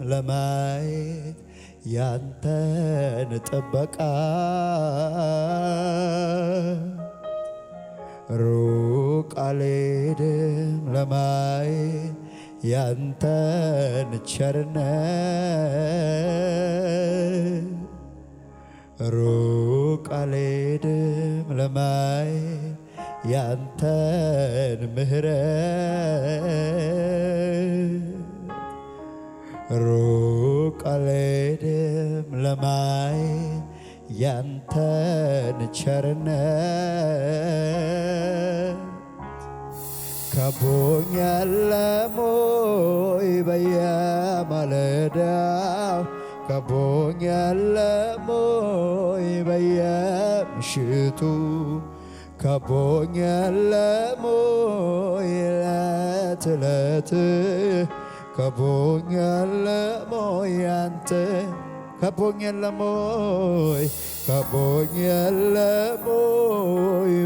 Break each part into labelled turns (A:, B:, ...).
A: ለማየት ያንተን ጥበቃ ሩቅ አልሄድም ለማየት ያንተን ቸርነት ሩቅ አልሄድም ለማየት ያንተን ምሕረት ሩቅ አልሄድም ለማየት ያንተን ቸርነት ከቦኛል ሞይ በየማለዳው ከቦኛል ሞይ በየምሽቱ ከቦኛል ሞይ ዕለት ዕለት ከቦኛል ሞይ አንተ ከቦኛል ሞይ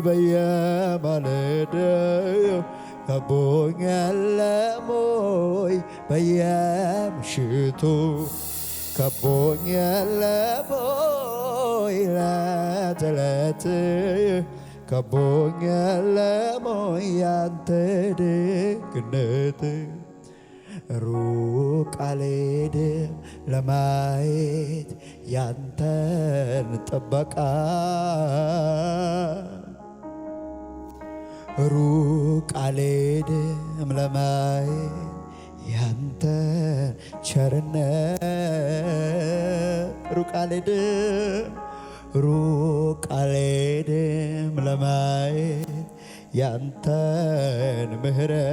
A: በየማለዳው ከቦኛል ሞይ በየምሽቱ ከቦኛል ሞይ ዕለት ዕለት ከቦኛል ሞይ ያንተ ደግነት ሩቅ አልሄድም ለማየት ያንተን ጥበቃ ሩቅ አልሄድም ለማየት ያንተን ቸርነት ሩቅ አልሄድም ለማየት ያንተን ምሕረት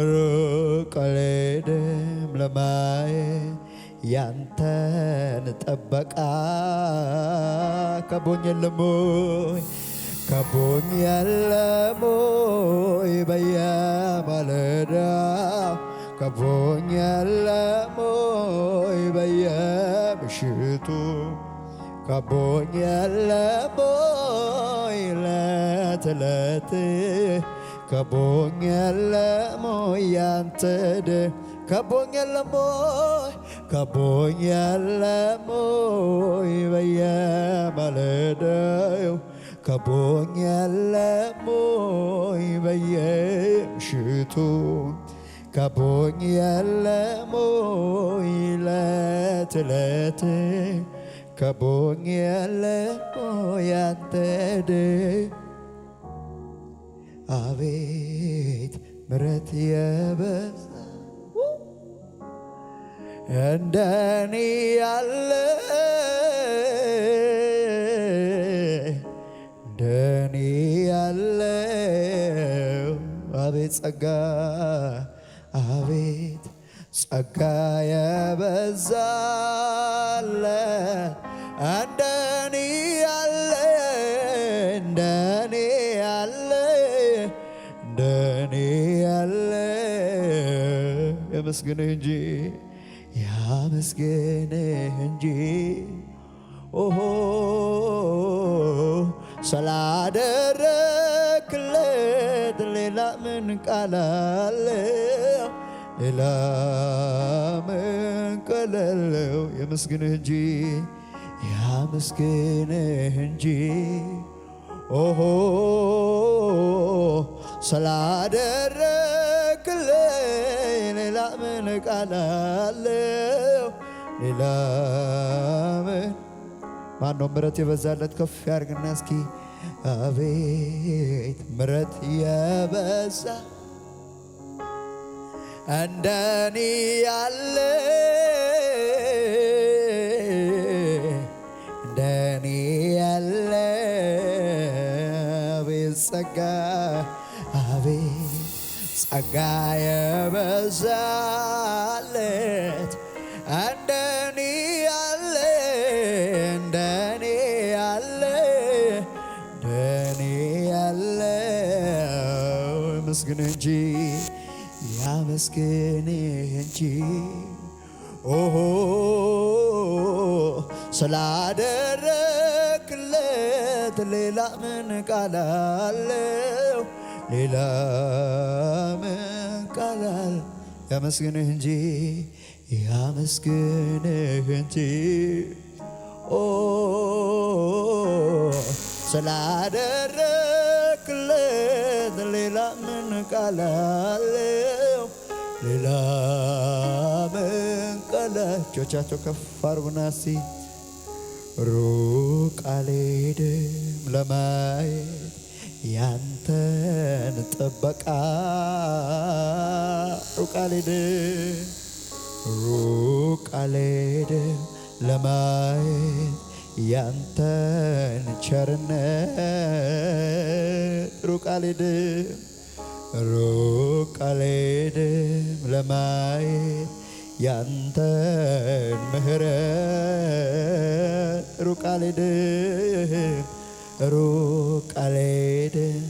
A: ሩቅ አልሄድም ለማየት ያንተን ጥበቃ ከቦኛል ሞይ በየማለዳው ከቦኛል ሞይ በየምሽቱ ከቦኛል ሞይ ዕለት ዕለት ከቦኛል ሞይ ያንተ ከቦኛል ሞይ በየማለዳው ከቦኛል ሞይ በየምሽቱ ከቦኛል ሞይ ዕለት ዕለት ከቦኛል ሞይ ያንተ አቤት ምሕረት የበዛ እንደኔ ያለ እንደኔ ያለው አቤት ጸጋ አቤት ጸጋ የበዛለት እንደኔ ያለ እንደኔ ያለ እንደኔ ያለ ያመስግንህ እንጂ ያመስግንህ እንጂ ኦሆ ስላደረክለት ሌላ ምን ቃል አለው? ሌላ ምን ቃል አለው? ያመስግንህ እንጂ ያመስግንህ እንጂ ኦሆ ስላደረክለት ሌላ ምን ቃል አለው? ሌላ ምን ማነው ምሕረት የበዛለት ከፍ ያርግና እስኪ አቤት ምሕረት የበዛ እንደኔ ያለ እንደኔ ያለ አቤት ጸጋ አቤት ጸጋ የበዛለት እንደኔ ያለ እንደኔ ያለ እንደኔ ያለ ያመስግንህ እንጂ ያመስግንህ እንጂ ኦሆ ስላደረክለት ሌላ ምን ቃል አለው? ሌላ ምን ቃላል ያመስግንህ እንጂ ያመስግንህ እንጂ ኦ ስላደረክለት ሌላ ምን ቃላለው ሌላ ምን ቃላ እጆቻቸው ከፍ አድርጉና እስቲ ሩቅ አልሄድም ለማየት ያንተን ጥበቃ ሩቅ አልሄድም ለማየት ያንተን ቸርነት ሩቅ አልሄድም ለማየት ያንተን ምሕረት ሩቅ አልሄድም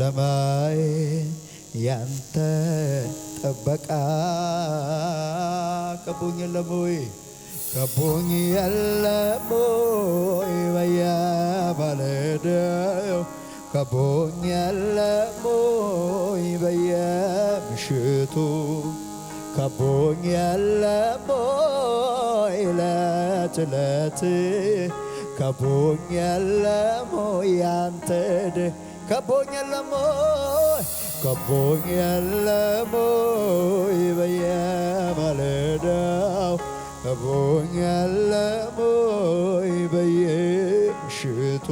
A: ለማየት ያንተን ጥበቃ ከቦኝ የለም ወይ በየማለዳው ከቦኝ የለም ወይ በየምሽቱ ከቦኝ የለም ወይ ዕለት ዕለት ከቦኝ የለም ወይ ያንተ ከቦኝ የለም ወይ በየማለዳው ከቦኝ የለም ወይ በየምሽቱ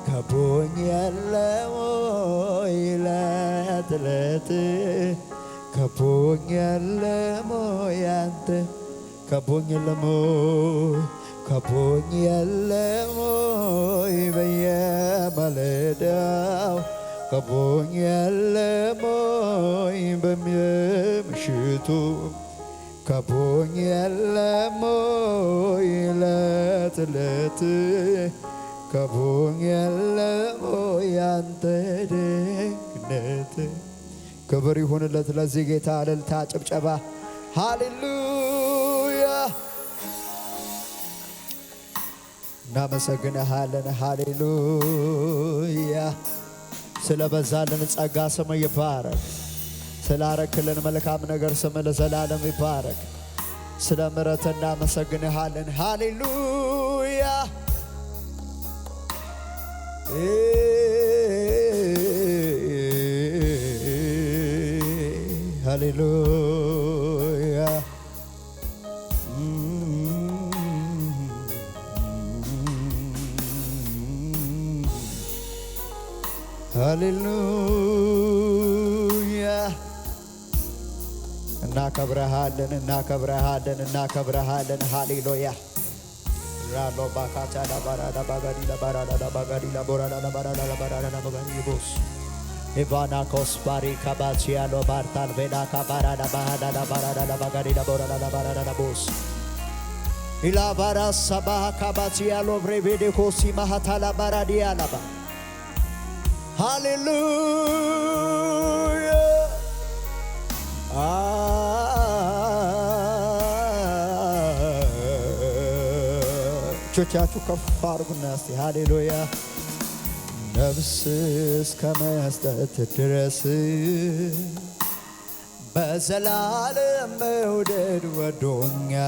A: ከቦኝ የለም ወይ ዕለት ዕለት ከቦኝ የለም ወይ አንተ ከቦኝ የለም ወይ በየማለዳው ከቦኝ የለም ወይ በየምሽቱ ከቦኝ የለም ወይ ዕለት ዕለት ከቦኝ የለም ወይ ያንተ ደግነት ክብር ይሁንለት ለዚህ ጌታ እልልታ ጭብጨባ ሃሌሉያ እናመሰግንሃለን ሃሌሉያ ስለበዛልን ጸጋ ስም ይባረክ ስላረክልን መልካም ነገር ስም ለዘላለም ይባረክ ስለ ምሕረት እናመሰግንሃለን ሃሌሉያ ሃሌሉያ ሃሌሉያ እናከብረሃለን ሃሌሉያ ራሎ ባካታ ዳባራዳ ባጋዲላ ባራዳ ባጋዲላ ቦራዳ ባራዳ ባራዳ ባጋዲቦስ ኢቫና ኮስፓሪ ካባቺያሎ ባርታል ቬዳ ካባራዳ ባሃዳ ባራዳ ባጋዲላ ቦራዳ ባራዳ ቦስ ኢላባራ ሰባ ካባቺያሎ ብሬቬዴ ኮሲ ማሃታላ ባራዲያላባ ሃሌሉያ እጆቻችሁ ከፍ አድርጉና እስቲ ሃሌሉያ ነፍስ እስከ መስጠት ድረስ በዘላለም መውደድ ወዶኛል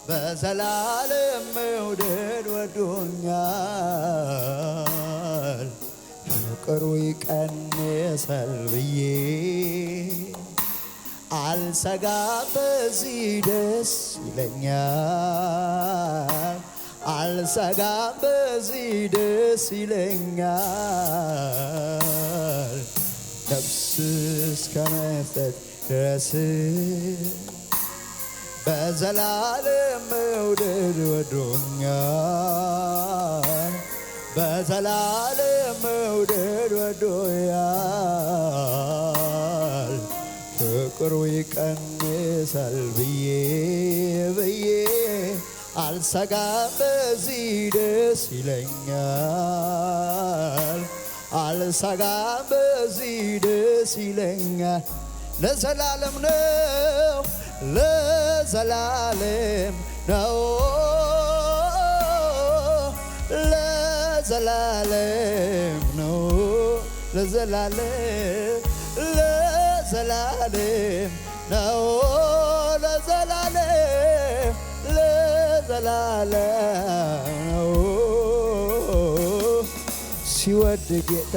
A: በዘላለም መውደድ ወዶኛል ፍቅሩ ይቀንሳል ብዬ አልሰጋም በዚህ ደስ ይለኛል አልሰጋም በዚህ ደስ ይለኛል ነፍስ እስከ መስጠት ድረስ በዘላለም መውደድ ወዶኛል በዘላለም መውደድ ወዶኛል ፍቅሩ ይቀንሳል ብዬ አልሰጋም በዚህ ደስ ይለኛል አልሰጋም በዚህ ደስ ይለኛል ለዘላለም ነው ለዘላለም ነው ለዘላለም ነው ለዘላለም ለዘላለም ነው ለዘላለም ለዘላለም ነው ሲወድ ጌታ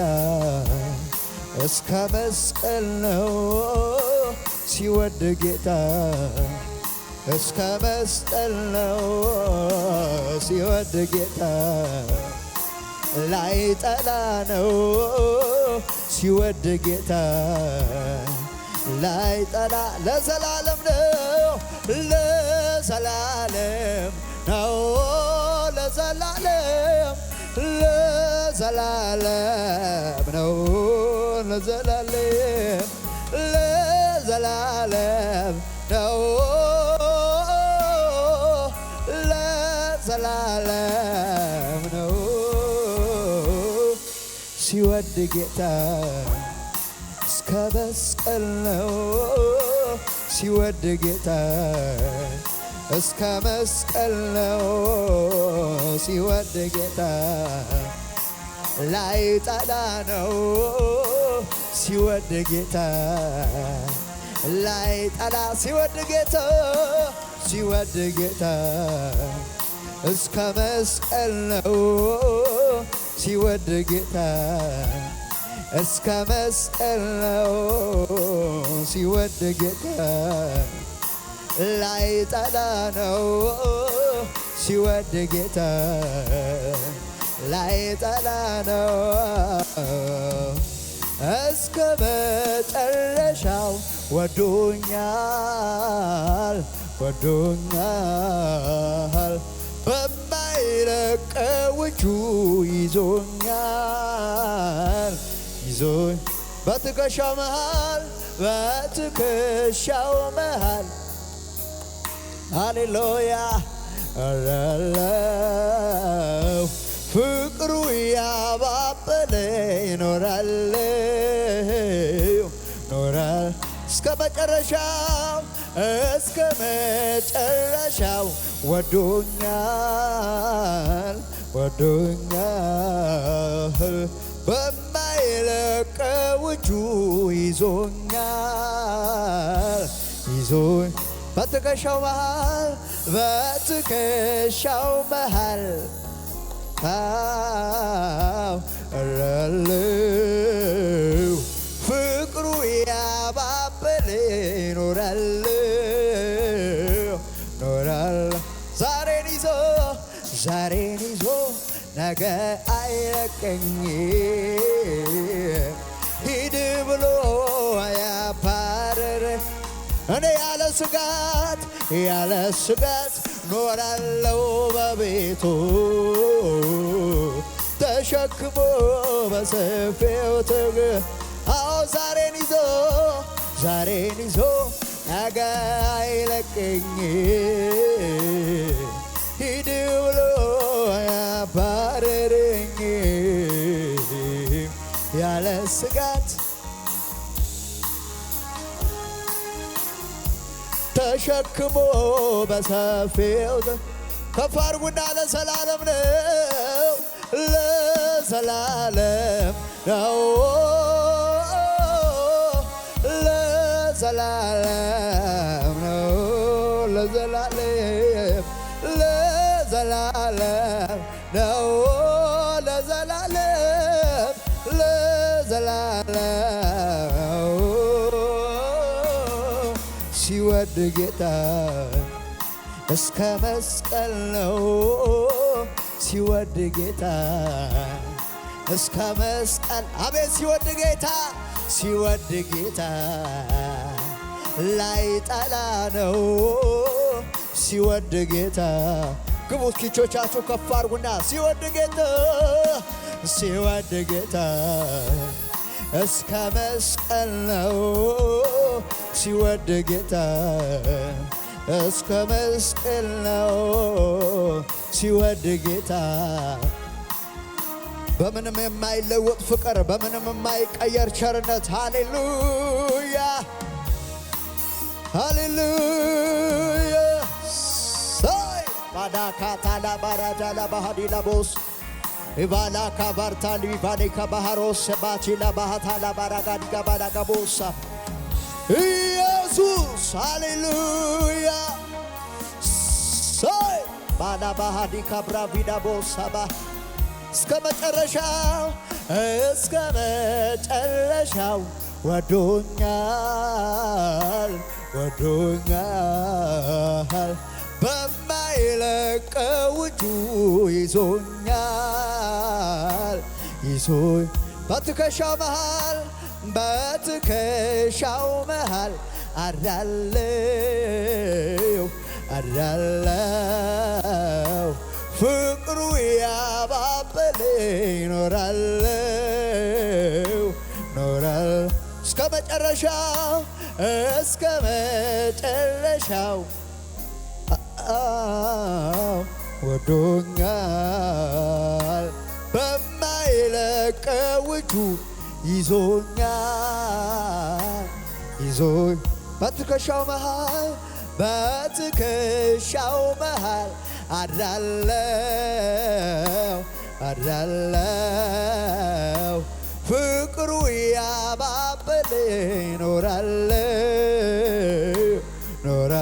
A: እስከ መስቀል ነው ሲወድ ጌታ እስከ መስቀል ነው ሲወድ ጌታ ላይ ጠላ ነው ሲወድ ጌታ ላይ ጠላ ለዘላለም ነው ለዘላለም ነው ለዘላለም ለዘላለም ነው ለዘላለም ለዘላለም ነው ለዘላለም ነው ሲወድ ጌታ እስከ መስቀል ነው ሲወድ ጌታ እስከ መስቀል ነው ሲወድ ጌታ ላይ ጠላ ነው ሲወድ ጌታ ላይ ጠላ ሲወድ ጌታ ሲወድ ጌታ እስከ መስቀል ነው ሲወድ ጌታ እስከ መስቀል ነው ሲወድ ጌታ ላይ ጠላ ነው ሲወድ ጌታ ላይ ጠላ ነው እስከ መጨረሻው ወዶኛል ወዶኛል በማይለቀው እጁ ይዞኛል ይዞኝ በትከሻው መሃል በትከሻው መሃል ሃሌሉያ አራለው ፍቅሩ ያባበለ ይኖራለው ኖራል እስከ መጨረሻው ወዶኛል ወዶኛል በማይለቀው እጁ ይዞኛል ይዞኝ በትከሻው መሃል አራለው ፍቅሩ ያባበለ ኖራል ዛሬን ይዞ ነገ አይለቀኝ ሂድ ብሎ አያባረረ እኔ ያለ ስጋት ኖራለው በቤቱ ተሸክሞ በሰፊው አዎ ዛሬን ይዞ ነገ አይለቀኝ ሂድ ብሎ አያባረረኝ ያለ ስጋት ተሸክሞ በሰፊው ከፍ አድርጉና ለዘላለም ነው ለዘላለም ነው ለዘላለም ነው ለዘላለም ነው ለዘላለም ሲወድ ጌታ እስከ መስቀል ነው ሲወድ ጌታ እስከ መስቀል አቤት ሲወድ ጌታ ላይ ጠላ ነው ሲወድ ጌታ ግቡት ኪቾቻችሁ ከፍ አድርጉና ሲወድ ጌታ እስከ መስቀል ነው ሲወድ ጌታ እስከ መስቀል ነው ሲወድ ጌታ በምንም የማይለወጥ ፍቅር በምንም የማይቀየር ቸርነት ሃሌሉያ ሃሌሉያ ሳይ ባዳካታላ ባራዳላ ባሃዲላ ቦስ ኢባላ ካባርታሊ ባኔ ከባሃሮስ ባቺላ ባሃታላ ባራጋዲጋ ባላጋቦሳ ኢየሱስ ሃሌሉያ ሳይ ባዳባሃዲ ካብራቪዳ ቦሳባ እስከ መጨረሻው ወዶኛል በማይለቀው እጁ ይዞኛል በትከሻው መሃል አድራለው ፍቅሩ ያባበለ ኖራለው እስከ መጨረሻው ወዶኛል በማይለቀው እጁ ይዞኝ በትከሻው መሃል አድራለው ፍቅሩ ያባበለ ኖራ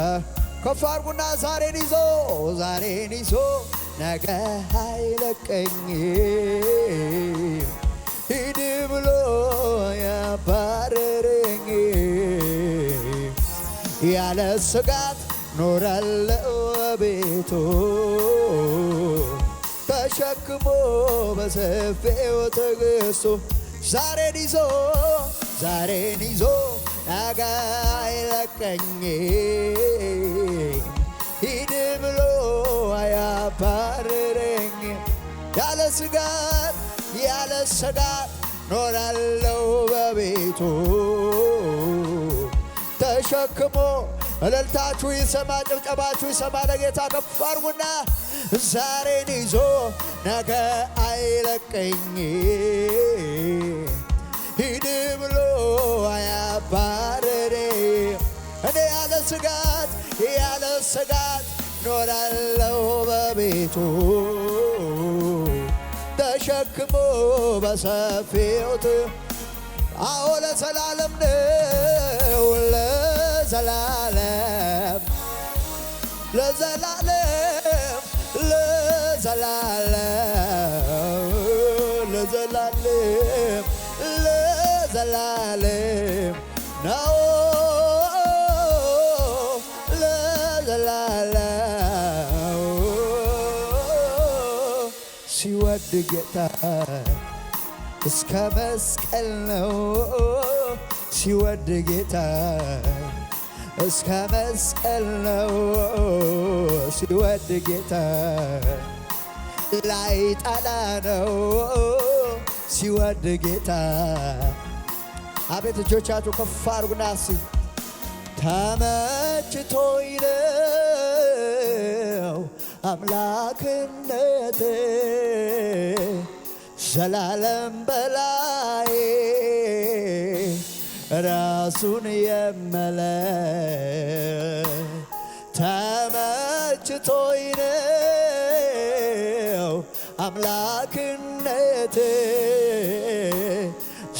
A: ከፍ አድርጉና ዛሬን ይዞ ነገ አይለቀኝ ሂድ ብሎ ያባረረኝ ያለ ስጋት ኖራለው ቤቱ ተሸክሞ በሰፊው ትዕግስቱ ዛሬን ይዞ ነገ አይለቀኝ ሂድ ብሎ አያባርረኝ ያለ ስጋት ኖራለው በቤቱ ተሸክሞ እልልታችሁ ይሰማ ጭብጨባችሁ ይሰማ ለጌታ ከፍ አድርጉና ዛሬን ይዞ ነገ አይለቀኝ ሂድ ብሎ አያባረረኝ እኔ ያለ ስጋት ኖራለው በቤቱ ተሸክሞ በሰፊው አዎ ለዘላለም ነው ለዘላለም ነው ለዘላለም ሲወድ ጌታ እስከ መስቀል ነው ሲወድ ጌታ እስከ መስቀል ነው ሲወድ ጌታ ላይ ጣላ ነው ሲወድ ጌታ አቤት እጆቻችሁ ከፍ አድርጉና ተመችቶኝ ነው አምላክነቴ ዘላለም በላይ ራሱን የመለ ተመችቶኝ ነው አምላክነቴ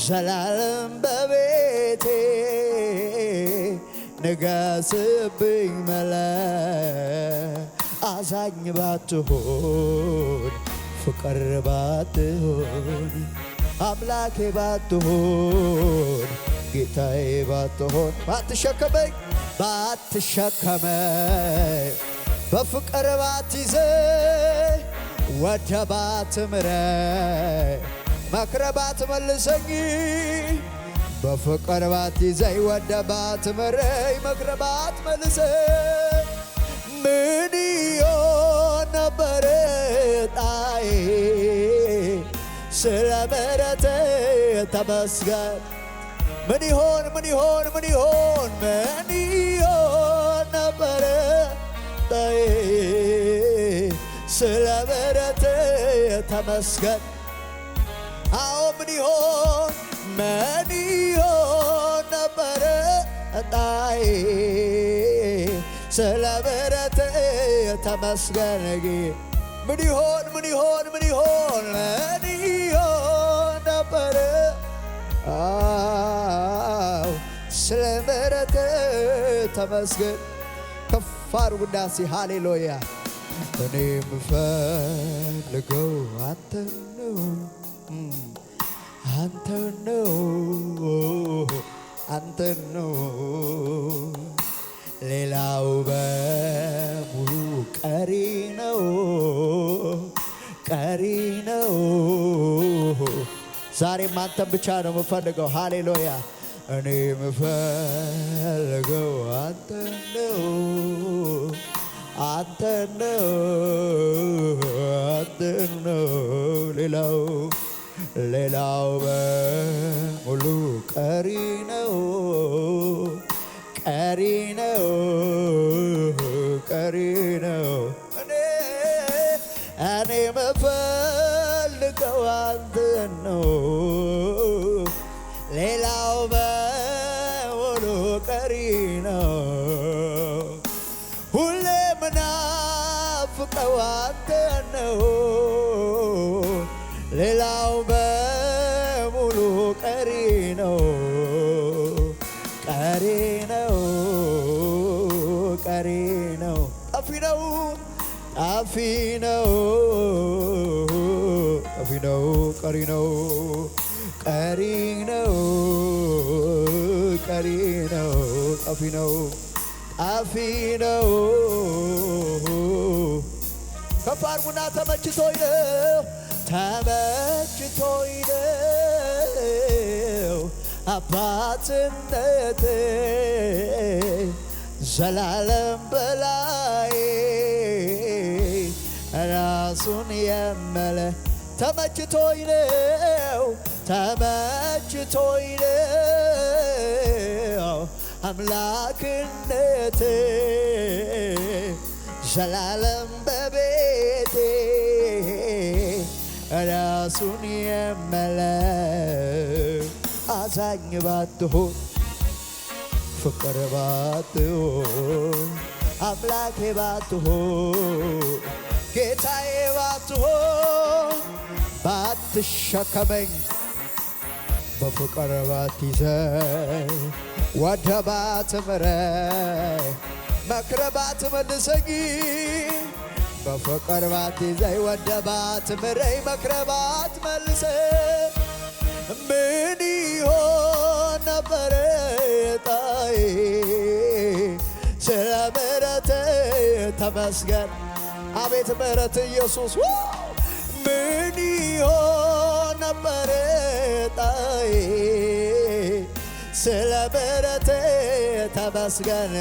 A: ዘላለም በቤቴ ንገስብኝ መለ አዛኝ ባትሆን ፍቅር ባትሆን አምላኬ ባትሆን ጌታዬ ባትሆን ባትሸከመኝ በፍቅር ባትይዘኝ ወደ ባትምረኝ መክረ ባትመልሰኝ በፍቅር ባትይዘኝ ወደ ባትምረኝ መክረ ባትመልሰኝ ምን ይሆን ነበር ዕጣዬ ስለ ምሕረትህ ተመስገን ምን ይሆን ነበር ዕጣዬ ስለ ምሕረትህ ተመስገን አዎ ምን ይሆን ነበር ዕጣዬ ስለ ምሕረትህ ተመስገን ምን ይሆን ነበር ስለ ምሕረት ተመስገን። ከፍ አድርጉና ሃሌሉያ። እኔ የምፈልገው አንተን ነው፣ አንተን ነው፣ አንተን ነው። ሌላው በሙሉ ቀሪ ነው፣ ቀሪ ነው። ዛሬም አንተን ብቻ ነው የምፈልገው። ሃሌሉያ። እኔ የምፈልገው አንተን ነው፣ አንተን ነው፣ አንተን ነው። ሌላው በሙሉ ቀሪ ነው፣ ቀሪ ነው፣ ቀሪ ነው። እኔ የምፈልገው አንተን ነው፣ ሌላው በሙሉ ቀሪ ነው። ሁሌ ምናፍቀው አንተን ነው፣ ሌላው በሙሉ ቀሪ ነው፣ ቀሪ ነው፣ ቀሪ ነው። ጠፊ ነው፣ ጠፊ ነው፣ ጠፊ ነው፣ ቀሪ ነው፣ ቀሪ ነው፣ ቀሪ ነው። ጠፊ ነው፣ ጠፊ ነው። ከፍ አድርጉና ተመችቶኝ ነው፣ ተመችቶኝ ነው አባትነቴ ዘላለም በላይ ራሱን የመለ ተመችቶኝ ነው፣ ተመችቶኝ ነው አምላክነቴ ዘላለም በቤቴ ራሱን የመለ አዛኝ ባትሆን ፍቅር ባትሆን አምላኬ ባትሆን ጌታዬ ባትሆን ባትሸከመኝ በፍቅር ባትይዘኝ ወደ ባትምረኝ መክረህ ባትመልሰኝ በፍቅር ባትይዘኝ ወደ ባትምረኝ መክረህ ባትመልሰኝ ምን ይሆን ነበር ዕጣዬ? ስለ ምሕረትህ ተመስገን። አቤት ምሕረት ኢየሱስ። ምን ይሆን ነበር ዕጣዬ? ስለ ምሕረትህ ተመስገን።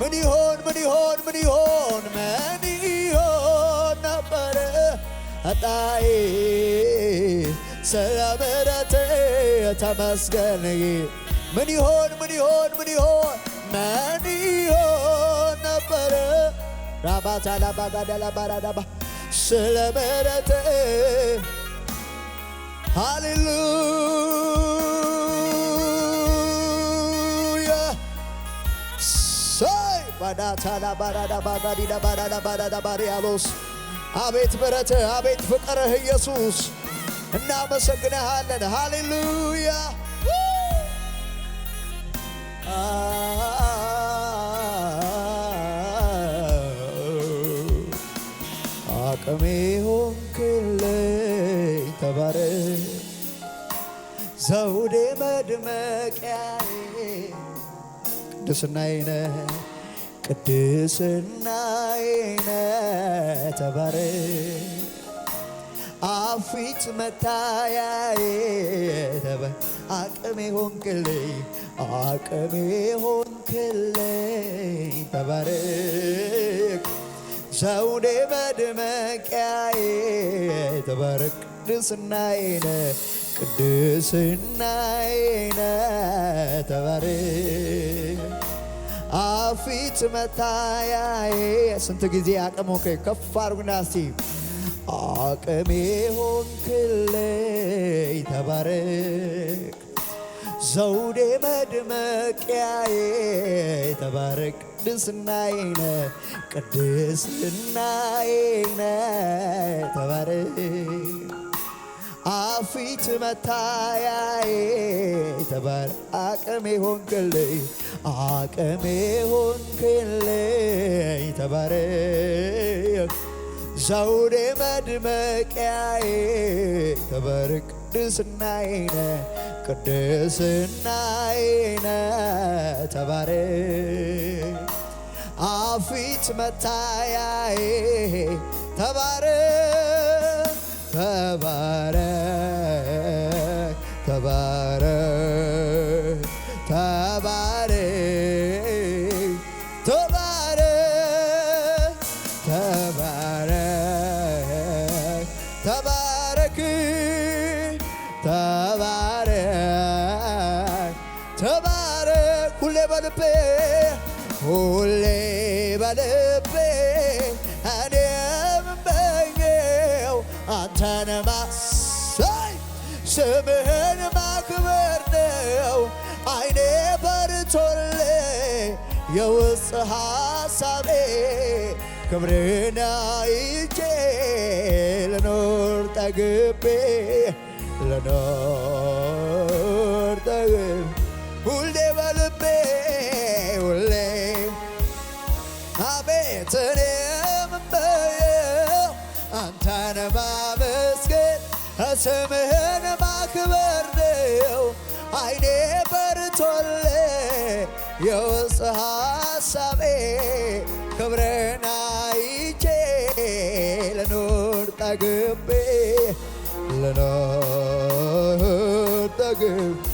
A: ምን ይሆን ምን ይሆን ምን ይሆን ምን ይሆን ነበር ዕጣዬ? ስለ ምሕረትህ ተመስገን። ምን ይሆን ምን ይሆን ምን ይሆን ምን ይሆን ነበር ራባታ ላባጋዳ ላባራዳባ ስለ ምሕረትህ ሃሌሉያ ሳይ ባዳታ ላባራዳባጋዲ ላባራዳባራዳባሪያሎስ አቤት ምሕረትህ አቤት ፍቅርህ ኢየሱስ እናመሰግንሃለን። ሃሌሉያ አቅሜ ሆንክልኝ ተባረክ ዘውዴ መድመቂያዬ ቅድስናዬ ነህ ቅድስናዬ ነህ ተባረክ አፊት መታያዬ አቅሜ ሆንክልኝ አቅሜ ሆንክልኝ ተባረክ ዘውዴ መድመቂያዬ ተባረክ ቅድስናዬ ነህ ቅድስናዬ ነህ ተባረክ አፊት መታያዬ ስንት ጊዜ አቅም ሆንክልኝ ከፍ አድርጉና እስቲ አቅሜ ሆንክልኝ ተባረክ ዘውዴ መድመቂያዬ ተባረክ ቅድስናዬ ነህ ቅድስናዬ ነህ ተባረክ አፊት መታያዬ ተባረ አቅሜ ሆንክልኝ አቅሜ ሆንክልኝ ተባረክ ዘውዴ መድመቂያዬ ተባረክ ቅድስናዬ ቅድስናዬ ተባረክ አፊት መታያዬ ተባረክ ተባረክ ተባረክ ተባረክ ተባረክ ተባረክ ተባረክ ተባረክ ተባረክ ሁሌ በልቤ እኔ የምመኘው አንተን ማሳይ ስምህን ማክበር ነው አይኔ በርቶልኝ የውስጥ ሐሳቤ ክብርህን አይቼ ልኖር ጠግቤ ልኖር ጠግቤ ሁሌ በልቤ ሁሌ አቤት እኔ የምመኘው አንተን ማመስገን ስምህን ማክበር ነው አይኔ በርቶልኝ የውስጥ ሐሳቤ ክብርህን አይቼ ልኖር ጠግቤ ልኖር ጠግቤ